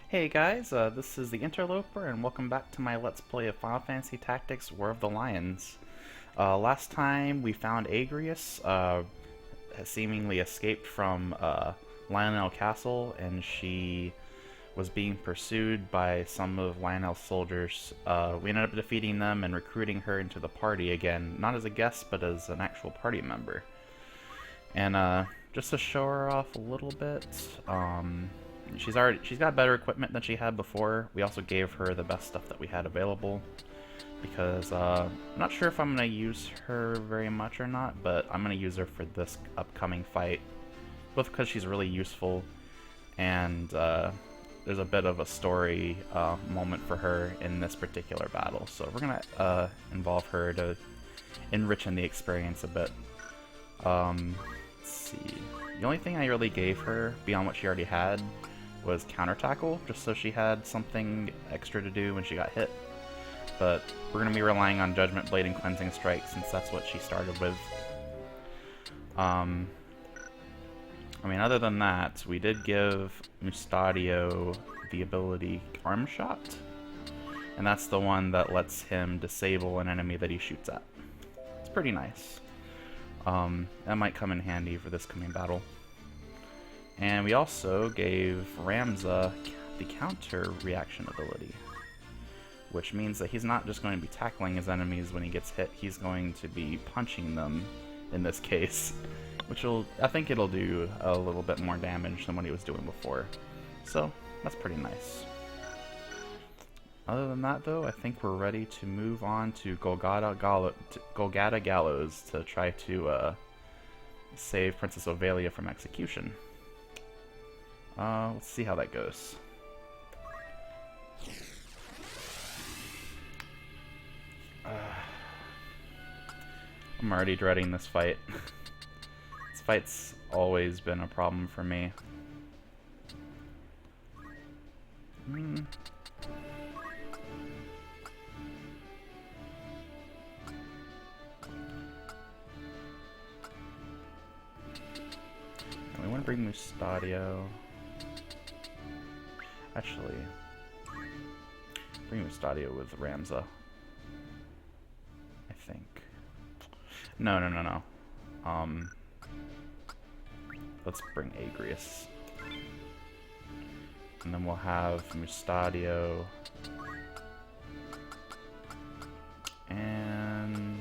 Hey guys, this is TheInterloper, and welcome back to my Let's Play of Final Fantasy Tactics War of the Lions. Last time we found Agrias, has seemingly escaped from Lionel Castle, and she was being pursued by some of Lionel's soldiers. We ended up defeating them and recruiting her into the party again, not as a guest, but as an actual party member. And just to show her off a little bit, she's got better equipment than she had before. We also gave her the best stuff that we had available because I'm not sure if I'm gonna use her very much or not, but I'm gonna use her for this upcoming fight, both because she's really useful and there's a bit of a story moment for her in this particular battle. So we're gonna involve her to enrich in the experience a bit. Let's see. The only thing I really gave her beyond what she already had was counter tackle, just so she had something extra to do when she got hit. But we're going to be relying on Judgment Blade and Cleansing Strike since that's what she started with. I mean, other than that, we did give Mustadio the ability Arm Shot, and that's the one that lets him disable an enemy that he shoots at. It's pretty nice. That might come in handy for this coming battle. And we also gave Ramza the counter reaction ability, which means that he's not just going to be tackling his enemies when he gets hit, he's going to be punching them in this case, which I think it'll do a little bit more damage than what he was doing before. So that's pretty nice. Other than that though, I think we're ready to move on to Golgata Gallows to try to save Princess Ovelia from execution. Let's see how that goes. I'm already dreading this fight. This fight's always been a problem for me. We want to bring Mustadio. Actually, bring Mustadio with Ramza. I think. No. Let's bring Agrias. And then we'll have Mustadio and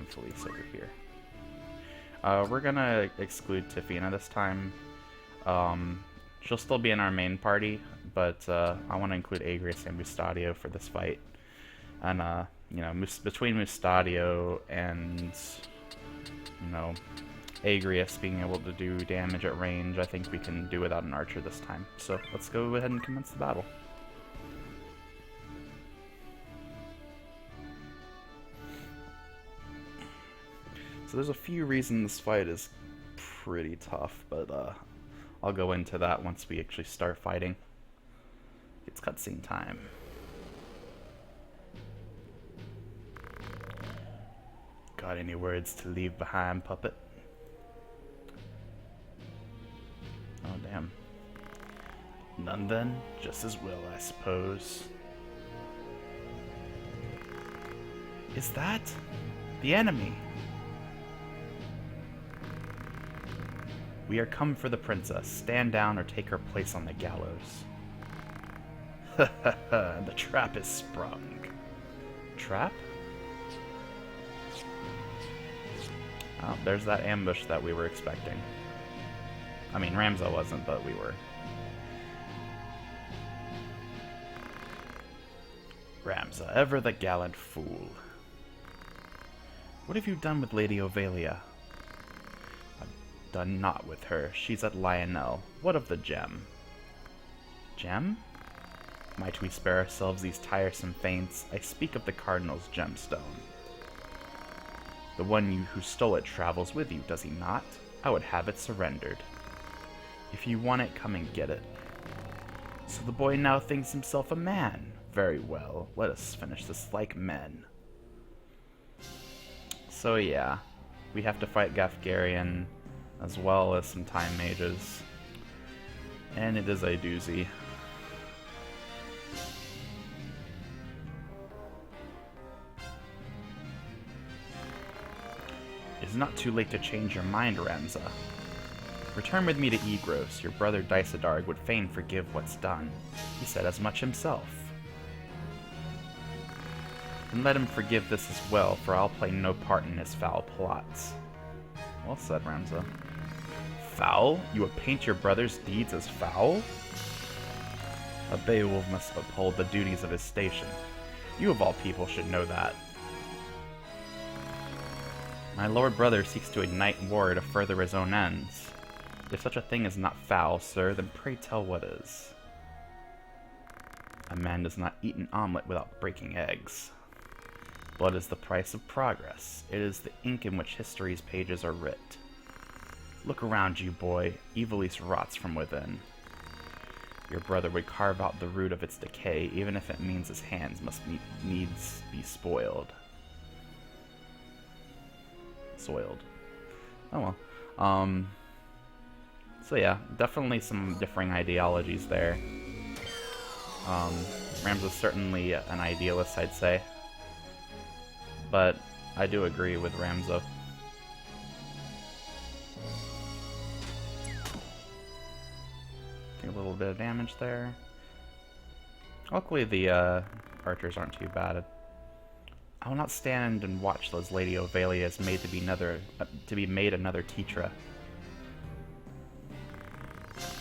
Felice over here. We're gonna exclude Tifina this time. She'll still be in our main party, but I want to include Agrias and Mustadio for this fight. And, you know, between Mustadio and, you know, Agrias being able to do damage at range, I think we can do without an archer this time. So let's go ahead and commence the battle. So there's a few reasons this fight is pretty tough, but I'll go into that once we actually start fighting. It's cutscene time. Got any words to leave behind, puppet? Oh, damn. None then? Just as well, I suppose. Is that the enemy? We are come for the princess. Stand down or take her place on the gallows. Ha ha ha, the trap is sprung. Trap? Oh, there's that ambush that we were expecting. I mean, Ramza wasn't, but we were. Ramza, ever the gallant fool. What have you done with Lady Ovelia? Done naught with her. She's at Lionel. What of the gem? Gem? Might we spare ourselves these tiresome feints? I speak of the Cardinal's gemstone. The one who stole it travels with you, does he not? I would have it surrendered. If you want it, come and get it. So the boy now thinks himself a man. Very well, let us finish this like men. So yeah, we have to fight Gaffgarion as well as some time mages. And it is a doozy. is not too late to change your mind, Ramza. Return with me to Egros. Your brother Dysadarg would fain forgive what's done. He said as much himself. And let him forgive this as well, for I'll play no part in his foul plots. Well said, Ramza. Foul? You would paint your brother's deeds as foul? A Beowulf must uphold the duties of his station. You of all people should know that. My lord brother seeks to ignite war to further his own ends. If such a thing is not foul, sir, then pray tell what is. A man does not eat an omelet without breaking eggs. Blood is the price of progress. It is the ink in which history's pages are writ. Look around you, boy. Evilise rots from within. Your brother would carve out the root of its decay, even if it means his hands must needs be spoiled. Soiled. Oh well. So yeah, definitely some differing ideologies there. Ramza's certainly an idealist, I'd say. But I do agree with Ramza. Take a little bit of damage there. Luckily the archers aren't too bad. I will not stand and watch as Lady Ovelia is made to be made another Tetra.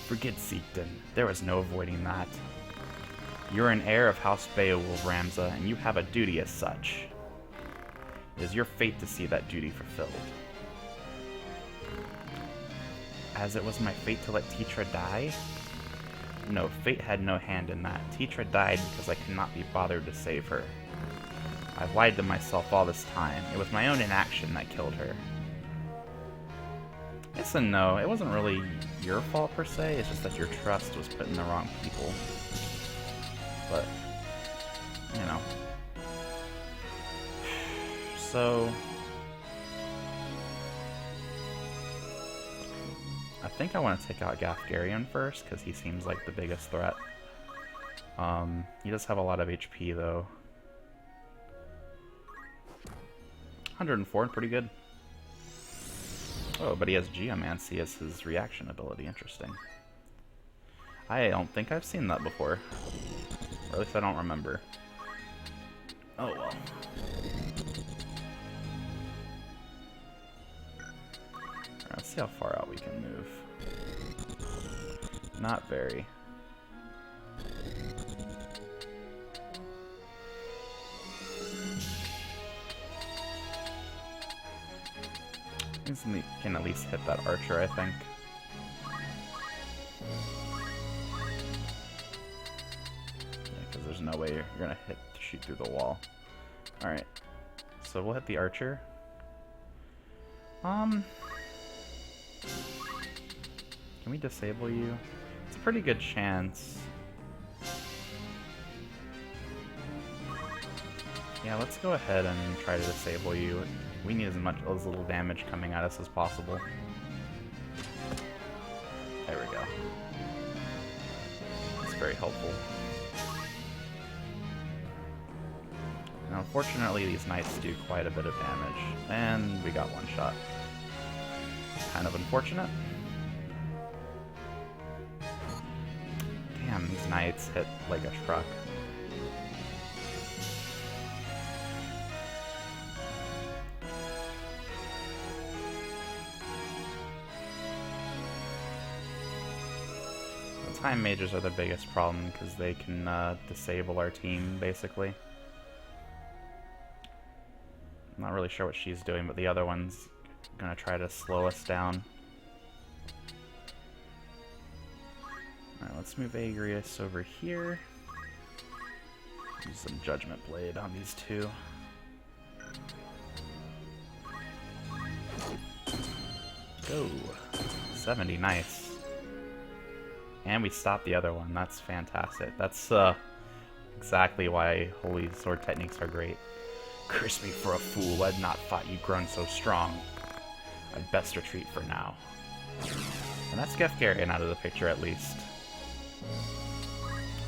Forget Seekton. There was no avoiding that. You're an heir of House Beowulf, Ramza, and you have a duty as such. It is your fate to see that duty fulfilled. As it was my fate to let Tetra die? No, fate had no hand in that. Tetra died because I could not be bothered to save her. I've lied to myself all this time. It was my own inaction that killed her. Yes and no. It wasn't really your fault per se. It's just that your trust was put in the wrong people. But, you know. So, I think I want to take out Gaffgarion first, because he seems like the biggest threat. He does have a lot of HP, though. 104, pretty good. Oh, but he has Geomancy as his reaction ability. Interesting. I don't think I've seen that before. Or at least I don't remember. Oh well. Alright, let's see how far out we can move. Not very. We can at least hit that archer, I think. Yeah, because there's no way you're gonna shoot through the wall. Alright. So we'll hit the archer. Can we disable you? It's a pretty good chance. Yeah, let's go ahead and try to disable you. We need as little damage coming at us as possible. There we go. That's very helpful. Now, unfortunately, these knights do quite a bit of damage, and we got one shot. Kind of unfortunate. Damn, these knights hit like a truck. Time mages are the biggest problem because they can disable our team, basically. I'm not really sure what she's doing, but the other one's gonna try to slow us down. Alright, let's move Agrias over here. Use some Judgment Blade on these two. Go! 70, nice. And we stopped the other one. That's fantastic. That's exactly why Holy Sword techniques are great. Curse me for a fool. I'd not thought you grown so strong. I'd best retreat for now. And that's Gaffgarion out of the picture, at least.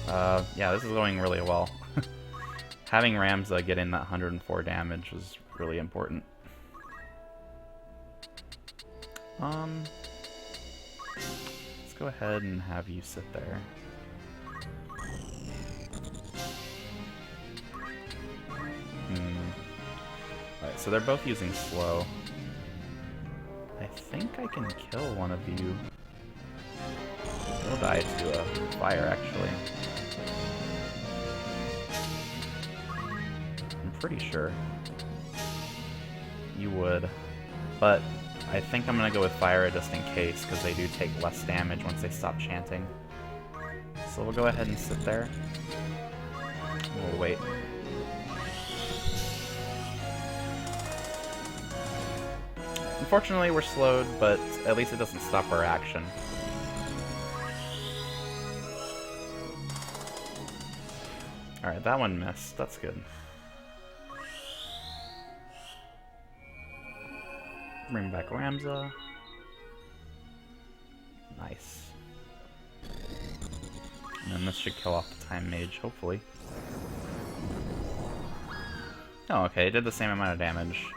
Yeah, this is going really well. Having Ramza get in that 104 damage was really important. Let's go ahead and have you sit there. Alright, so they're both using slow. I think I can kill one of you. You'll die to a fire, actually. I'm pretty sure you would. But I think I'm gonna go with fire just in case, because they do take less damage once they stop chanting. So we'll go ahead and sit there. We'll wait. Unfortunately, we're slowed, but at least it doesn't stop our action. Alright, that one missed. That's good. Bring back Ramza. Nice. And then this should kill off the Time Mage, hopefully. Oh, okay, it did the same amount of damage.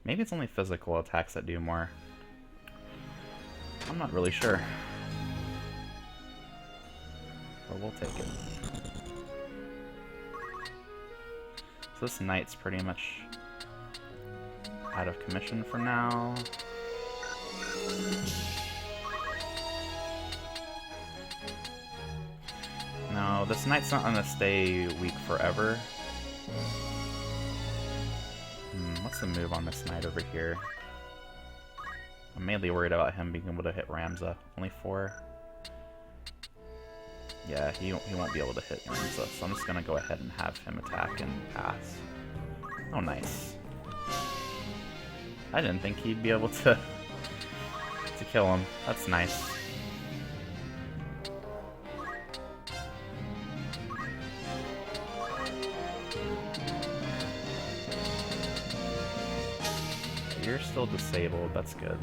Maybe it's only physical attacks that do more. I'm not really sure. But we'll take it. So this knight's pretty much out of commission for now. No, this knight's not gonna stay weak forever. What's the move on this knight over here? I'm mainly worried about him being able to hit Ramza. Only 4. Yeah, he won't be able to hit Ramza, so I'm just gonna go ahead and have him attack and pass. Oh, nice. I didn't think he'd be able to kill him. That's nice. You're still disabled, that's good.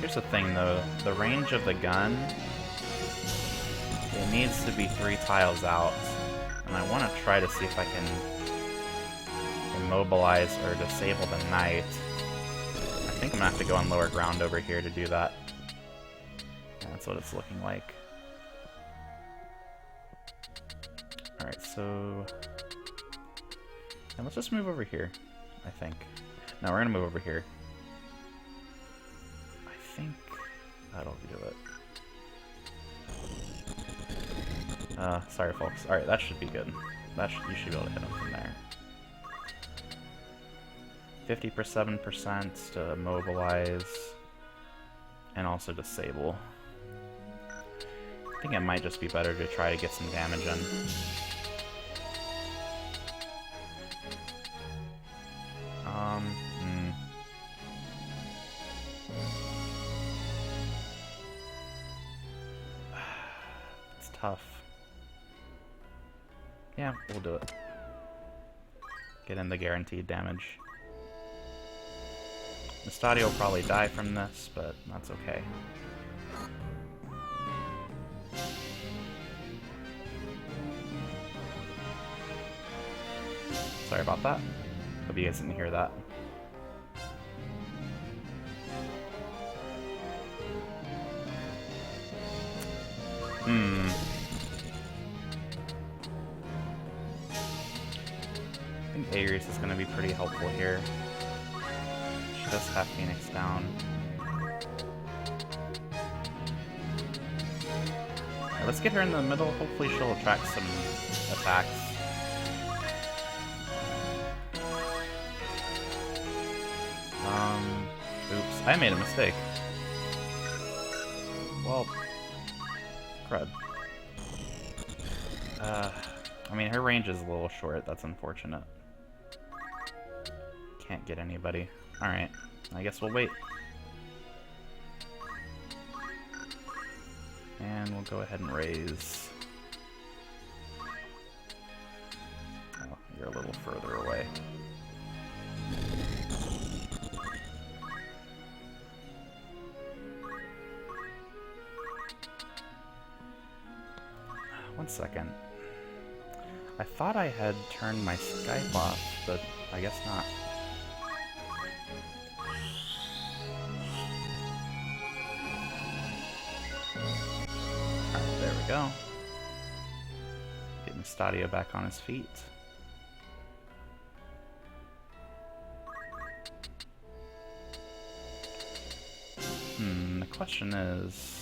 Here's the thing though, the range of the gun, it needs to be 3 tiles out. And I want to try to see if I can immobilize or disable the knight. I think I'm going to have to go on lower ground over here to do that. That's what it's looking like. Alright, so... and let's just move over here, I think. No, we're gonna move over here. I think that'll do it. Sorry folks. Alright, that should be good. You should be able to hit him from there. 57% to immobilize and also disable. I think it might just be better to try to get some damage in. It's tough. Yeah, we'll do it. Get in the guaranteed damage. Mustadio will probably die from this, but that's okay. Sorry about that. Hope you guys didn't hear that. I think Agrias is going to be pretty helpful here. She does have Phoenix down. Right, let's get her in the middle. Hopefully she'll attract some attacks. Oops, I made a mistake. Well, crud. I mean, her range is a little short, that's unfortunate. Can't get anybody. Alright, I guess we'll wait. And we'll go ahead and raise. Oh, you're a little further away. One second. I thought I had turned my Skype off, but I guess not. Alright, there we go. Getting Stadio back on his feet. The question is...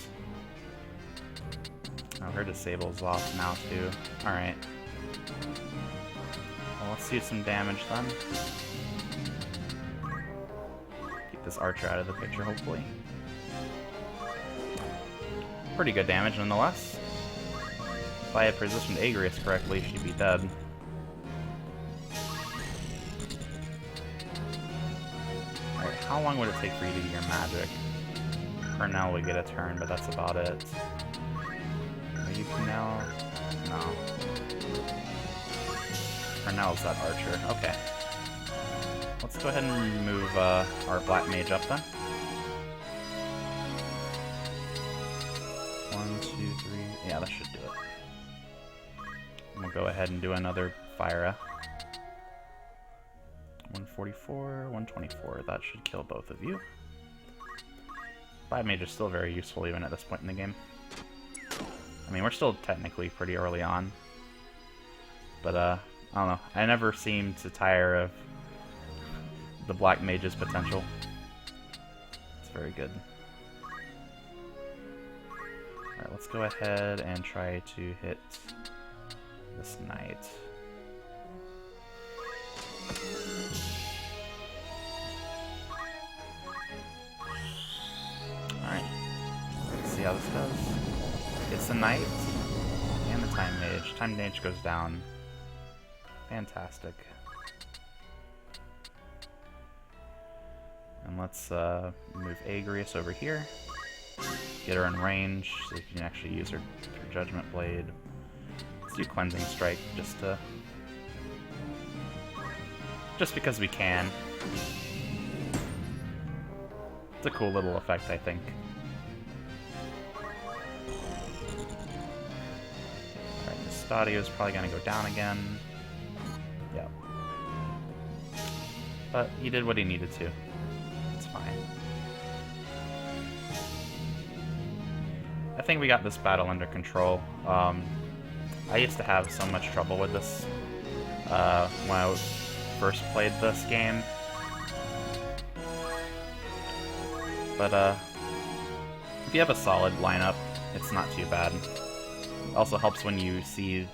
Oh, her disable's off now too. Alright. Well, let's do some damage then. Keep this archer out of the picture, hopefully. Pretty good damage nonetheless. If I had positioned Agrias correctly, she'd be dead. Alright, how long would it take for you to do your magic? Pernell would get a turn, but that's about it. Are you Pernell? No. Pernell's that archer. Okay. Let's go ahead and move our black mage up then. 1, 2, 3. Yeah, that should do it. And we'll go ahead and do another fire. 144, 124. That should kill both of you. 5 mage is still very useful even at this point in the game. I mean, we're still technically pretty early on. But, I don't know. I never seem to tire of the black mage's potential. It's very good. Alright, let's go ahead and try to hit this knight. Alright, let's see how this does. It's the knight and the time mage. Time mage goes down. Fantastic. And let's move Agrias over here. Get her in range so you can actually use her Judgment Blade. Let's do Cleansing Strike just because we can. It's a cool little effect, I think. Alright, the Stadio's probably gonna go down again. Yep. But he did what he needed to. It's fine. I think we got this battle under control. I used to have so much trouble with this when I first played this game. But if you have a solid lineup, it's not too bad. It also helps when you see,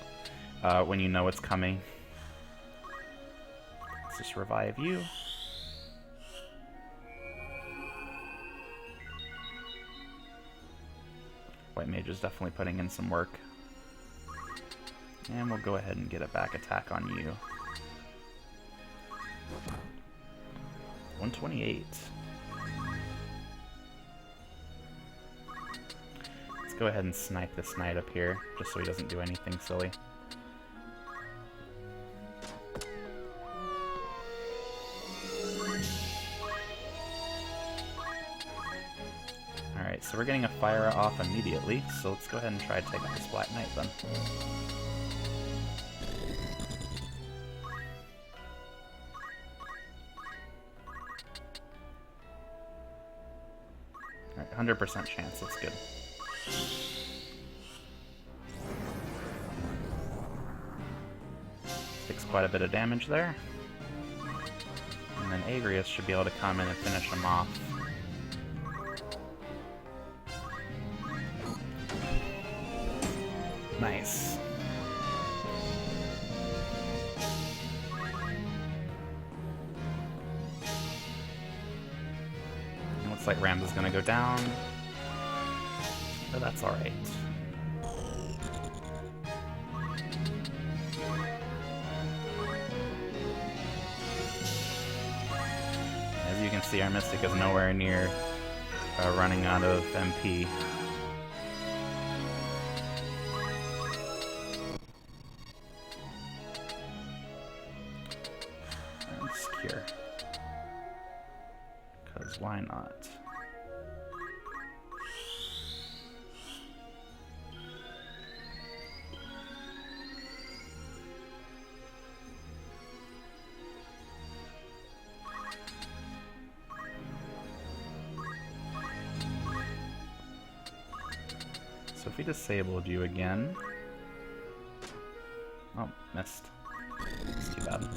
when you know it's coming. Let's just revive you. White Mage is definitely putting in some work. And we'll go ahead and get a back attack on you. 128. Let's go ahead and snipe this knight up here, just so he doesn't do anything silly. Alright, so we're getting a fire off immediately, so let's go ahead and try to take out this Black Knight then. Alright, 100% chance, that's good. Takes quite a bit of damage there. And then Agrias should be able to come in and finish him off. Nice. It looks like Ramza's gonna go down, but that's alright. As you can see, our Mystic is nowhere near running out of MP. Secure. Because why not? So if we disabled you again... Oh, missed. It's too bad.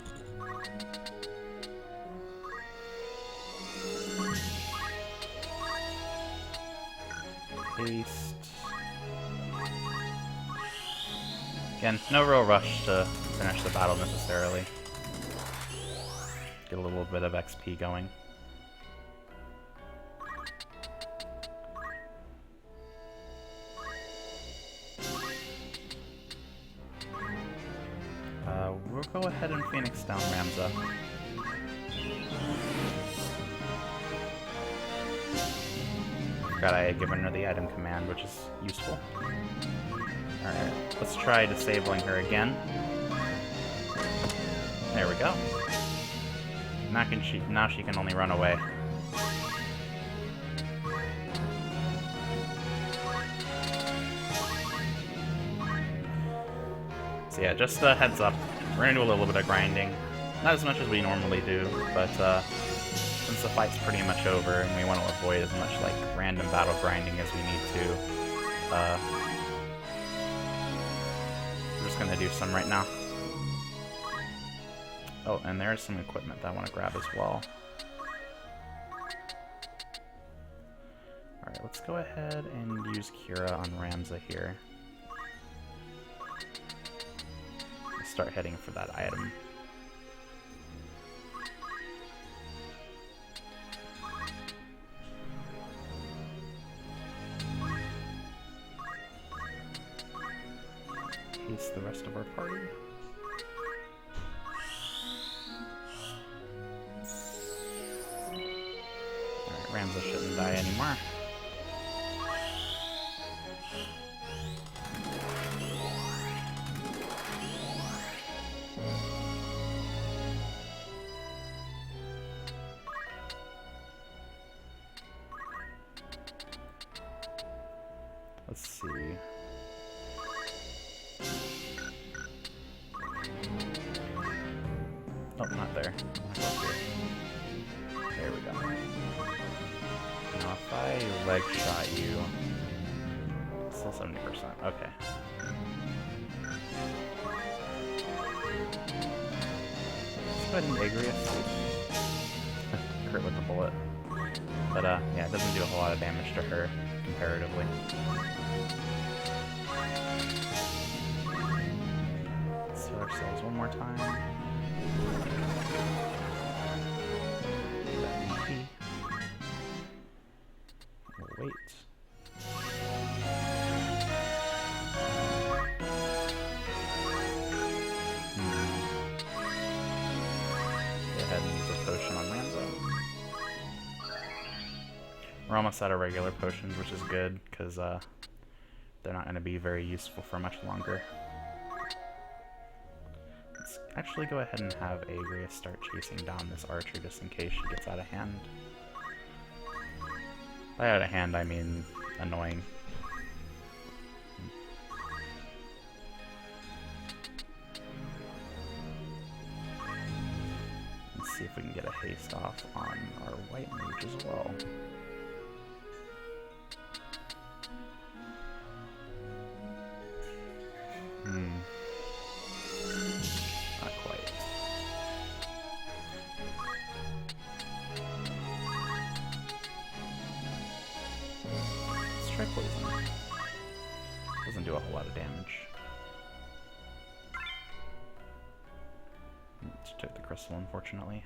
Haste. Again, no real rush to finish the battle necessarily. Get a little bit of XP going. We'll go ahead and Phoenix down Ramza. Forgot I had given her the item command, which is useful. Alright, let's try disabling her again. There we go. Now she can only run away. So yeah, just a heads up. We're gonna do a little bit of grinding. Not as much as we normally do, but since the fight's pretty much over and we want to avoid as much like random battle grinding as we need to, we're just gonna do some right now. Oh, and there's some equipment that I want to grab as well. Alright, let's go ahead and use Kira on Ramza here. Let's start heading for that item. Haste the rest of our party. Ramza shouldn't die anymore. Let's see. Oh, not there. There we go. Now if I leg shot you, still 70%. Okay. Let's go ahead and Agrias. Crit with the bullet. But yeah, it doesn't do a whole lot of damage to her comparatively. Let's heal ourselves one more time. We'll wait. Go ahead and use a potion on Ramza. We're almost out of regular potions, which is good, because they're not going to be very useful for much longer. Let's actually go ahead and have Agrias start chasing down this archer just in case she gets out of hand. By out of hand, I mean annoying. Let's see if we can get a haste off on our white mage as well. Not quite. Let's try poison. Doesn't do a whole lot of damage. Just took the crystal, unfortunately.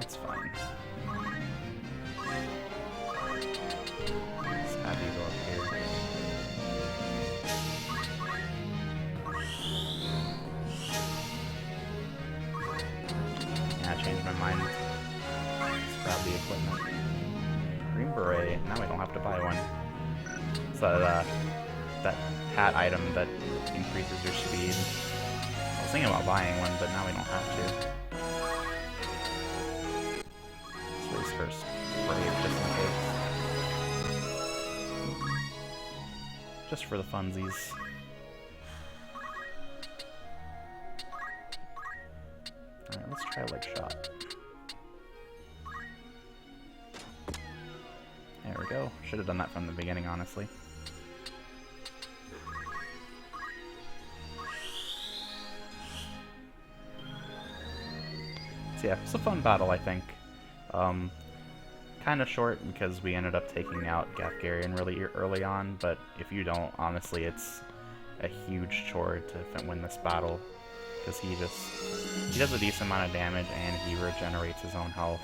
It's fine. Let's have you go up here. Yeah, I changed my mind. Let's grab the equipment. Green beret. Now we don't have to buy one. So that hat item that increases your speed. I was thinking about buying one, but now we don't have to. Let's raise first. Brave, just in case. Just for the funsies. Alright, let's try leg shot. There we go. Should have done that from the beginning, honestly. So yeah, it's a fun battle, I think. Kind of short because we ended up taking out Gaffgarion really early on, but if you don't, honestly, it's a huge chore to win this battle, because he does a decent amount of damage and he regenerates his own health.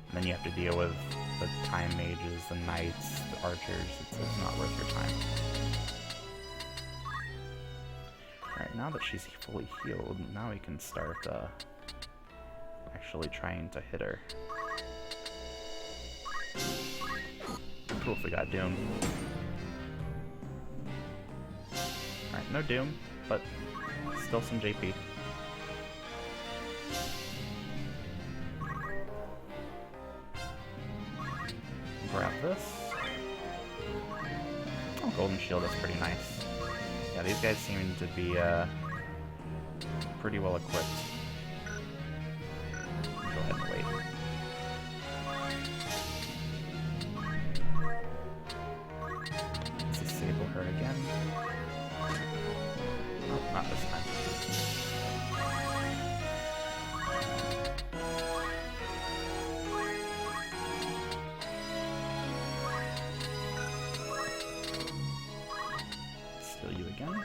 And then you have to deal with the time mages, the knights, the archers. It's not worth your time. Alright, now that she's fully healed, now we can start actually trying to hit her. Cool if we got Doom. Alright, no Doom, but still some JP. Grab this. Oh, Golden Shield is pretty nice. Yeah, these guys seem to be pretty well equipped. Go ahead and wait. Let's disable her again. Oh, not this time. Steal you again.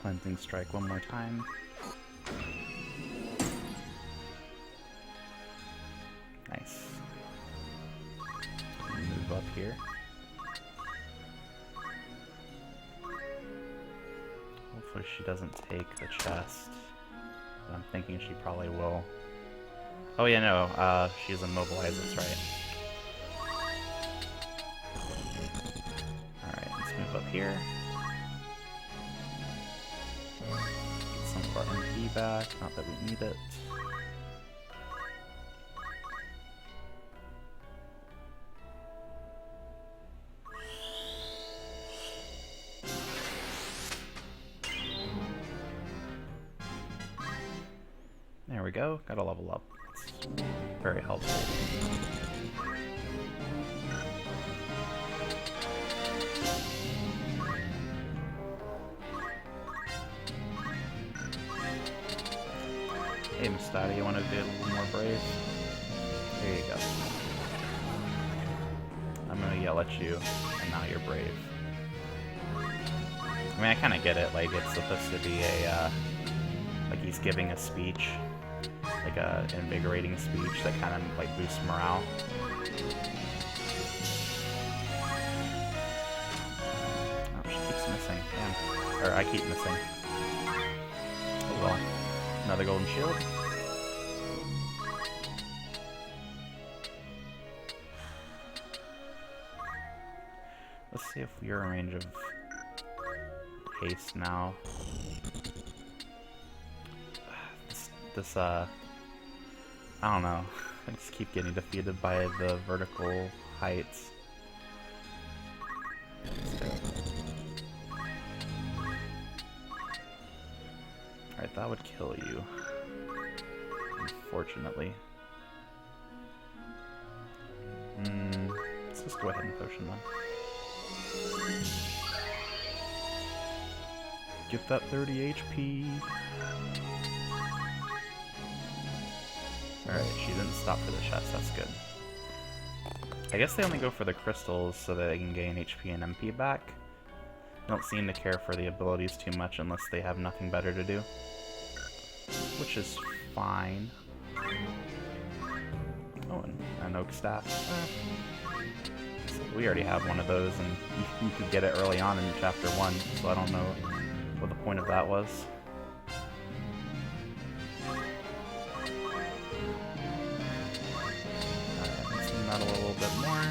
Cleansing Strike one more time. Nice. Move up here. Hopefully she doesn't take the chest. But I'm thinking she probably will. Oh yeah, no, she doesn't mobilize this, right? Alright, let's move up here. Get some of our MP back, not that we need it. There we go, gotta level up. It's very helpful. Hey, Mustadi, you want to be a little more brave? There you go. I'm gonna yell at you, and now you're brave. I mean, I kind of get it, like, it's supposed to be a, like he's giving a speech. Like a invigorating speech that kind of, like, boosts morale. Oh, she keeps missing. Damn. Or I keep missing. Oh well. Another golden shield. Let's see if we're in range of haste now. This I don't know. I just keep getting defeated by the vertical heights. Alright, that would kill you. Unfortunately. Let's just go ahead and potion them. Get that 30 HP. Alright, she didn't stop for the chest, that's good. I guess they only go for the crystals so that they can gain HP and MP back. They don't seem to care for the abilities too much unless they have nothing better to do. Which is fine. Oh, and an oak staff. So we already have one of those, and you could get it early on in chapter 1, so I don't know what the point of that was. A little bit more.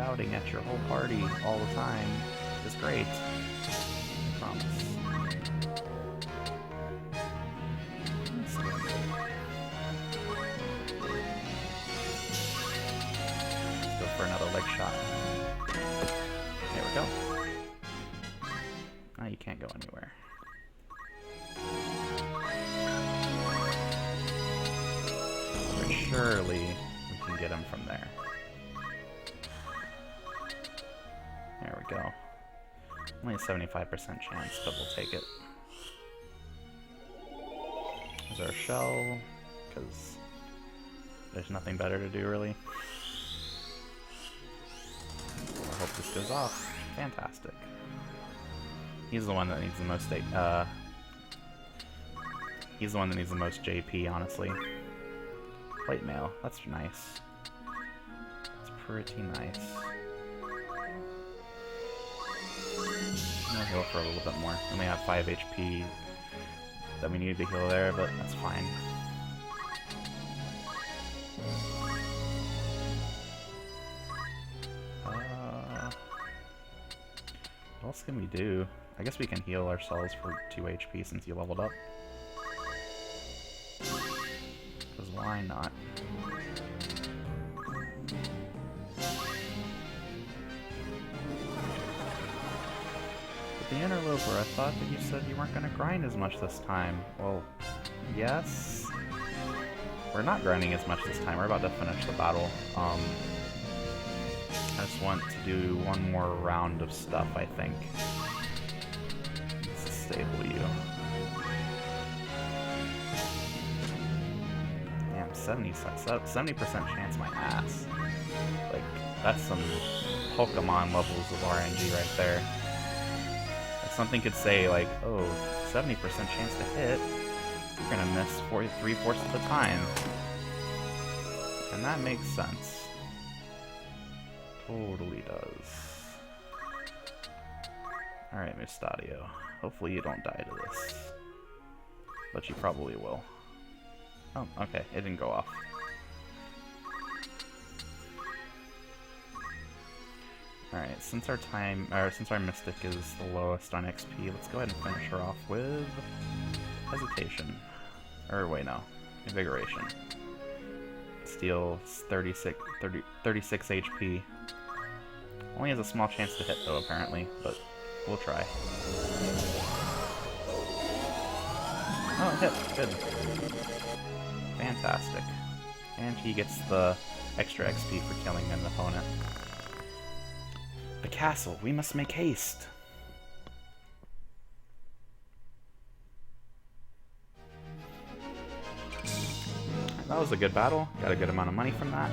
shouting at your whole party all the time is great. I promise. Let's go for another leg shot. There we go. Oh, you can't go anywhere. But surely we can get him from there. There we go. Only a 75% chance, but we'll take it. Is there a shell? Because there's nothing better to do, really. I hope this goes off. Fantastic. He's the one that needs the most he's the one that needs the most JP, honestly. Plate mail. That's nice. That's pretty nice. I'm gonna heal for a little bit more. We only have 5 HP that we needed to heal there, but that's fine. What else can we do? I guess we can heal ourselves for 2 HP since you leveled up. Because why not? But the Interloper, I thought that you said you weren't going to grind as much this time. Well, yes. We're not grinding as much this time. We're about to finish the battle. I just want to do one more round of stuff, I think. Let's disable you. Damn, 70% chance my ass. Like, that's some Pokemon levels of RNG right there. Like, something could say, like, oh, 70% chance to hit. You're gonna miss 3/4 of the time. And that makes sense. Totally does. Alright, Miss Stadio. Hopefully you don't die to this. But you probably will. Oh, okay. It didn't go off. Alright, since our Mystic is the lowest on XP, let's go ahead and finish her off with Hesitation. Or wait, no. Invigoration. Steal 36 HP. Only has a small chance to hit though, apparently, but we'll try. Oh, it hit. Good. Fantastic. And he gets the extra XP for killing an opponent. The castle! We must make haste! That was a good battle. Got a good amount of money from that.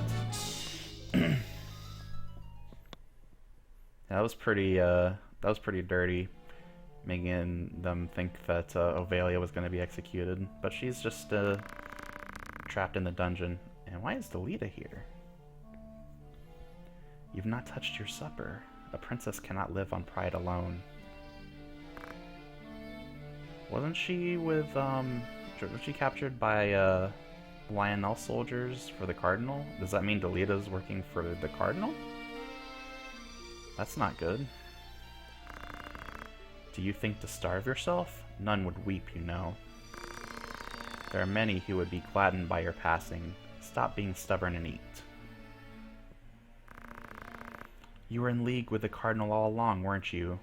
That was pretty dirty, making them think that Ovelia was going to be executed. But she's just trapped in the dungeon. And why is Delita here? You've not touched your supper. A princess cannot live on pride alone. Wasn't she with was she captured by Lionel soldiers for the Cardinal? Does that mean Delita's working for the Cardinal? That's not good. Do you think to starve yourself? None would weep, you know. There are many who would be gladdened by your passing. Stop being stubborn and eat. You were in league with the Cardinal all along, weren't you?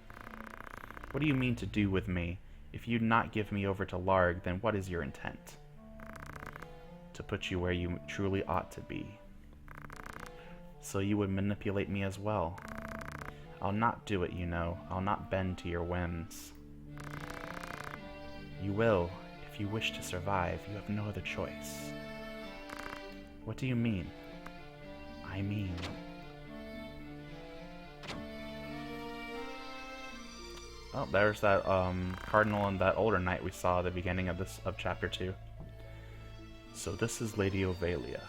What do you mean to do with me? If you'd not give me over to Larg, then what is your intent? To put you where you truly ought to be. So you would manipulate me as well. I'll not do it, you know. I'll not bend to your whims. You will. If you wish to survive, you have no other choice. What do you mean? I mean... Oh, there's that Cardinal and that older knight we saw at the beginning of chapter 2. So this is Lady Ovelia.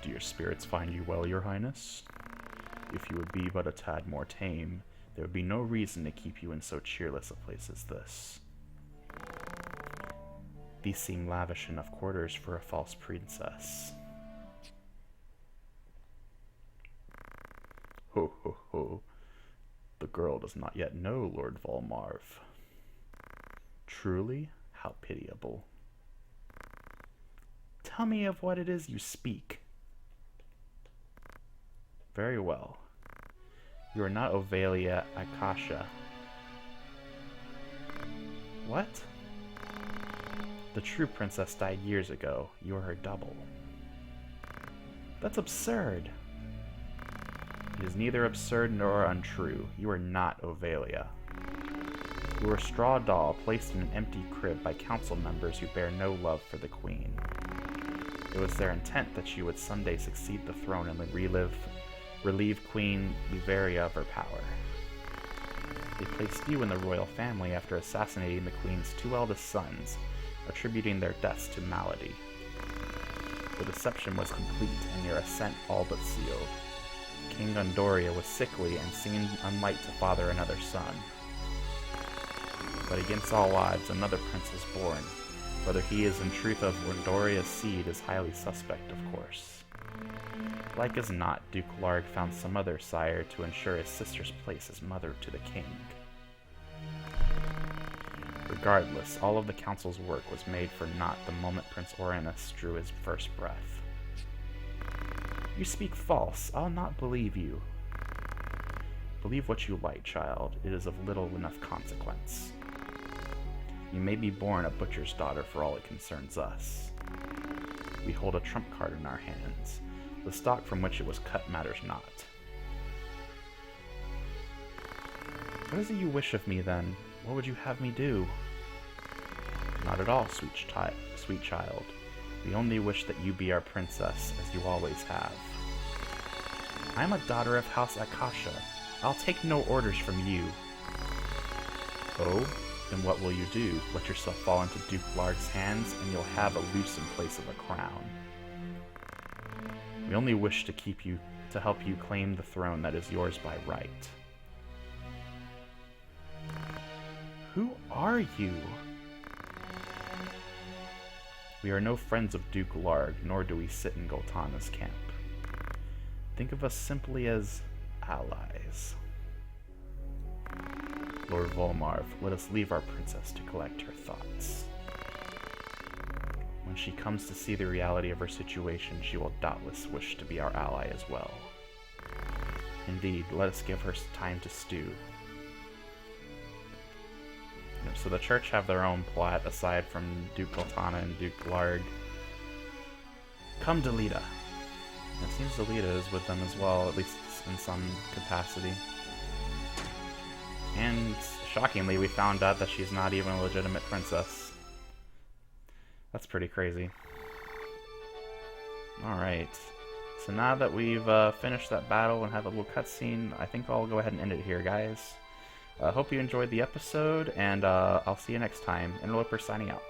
Do your spirits find you well, your highness? If you would be but a tad more tame, there would be no reason to keep you in so cheerless a place as this. These seem lavish enough quarters for a false princess. girl does not yet know Lord Volmarv. Truly, how pitiable. Tell me of what it is you speak. Very well. You are not Ovelia Akasha. What? The true princess died years ago. You are her double. That's absurd. It is neither absurd nor untrue. You are not Ovelia. You are a straw doll placed in an empty crib by council members who bear no love for the queen. It was their intent that she would someday succeed the throne and relieve Queen Luveria of her power. They placed you in the royal family after assassinating the queen's 2 eldest sons, attributing their deaths to malady. The deception was complete and your ascent all but sealed. King Gondoria was sickly and seemed unlike to father another son. But against all odds, another prince was born. Whether he is in truth of Gondoria's seed is highly suspect, of course. Like as not, Duke Larg found some other sire to ensure his sister's place as mother to the king. Regardless, all of the council's work was made for naught the moment Prince Orinus drew his first breath. You speak false. I'll not believe you. Believe what you like, child. It is of little enough consequence. You may be born a butcher's daughter for all it concerns us. We hold a trump card in our hands. The stock from which it was cut matters not. What is it you wish of me, then? What would you have me do? Not at all, sweet child. We only wish that you be our princess, as you always have. I am a daughter of House Akasha. I'll take no orders from you. Oh? Then what will you do? Let yourself fall into Duke Larg's hands, and you'll have a loose in place of a crown. We only wish to help you claim the throne that is yours by right. Who are you? We are no friends of Duke Larg, nor do we sit in Goltana's camp. Think of us simply as allies. Lord Volmarv, let us leave our princess to collect her thoughts. When she comes to see the reality of her situation, she will doubtless wish to be our ally as well. Indeed, let us give her time to stew. So the church have their own plot aside from Duke Goltana and Duke Larg. Come to Lita. It seems Delita is with them as well, at least in some capacity. And shockingly, we found out that she's not even a legitimate princess. That's pretty crazy. Alright. So now that we've finished that battle and have a little cutscene, I think I'll go ahead and end it here, guys. Hope you enjoyed the episode, and I'll see you next time. Interloper signing out.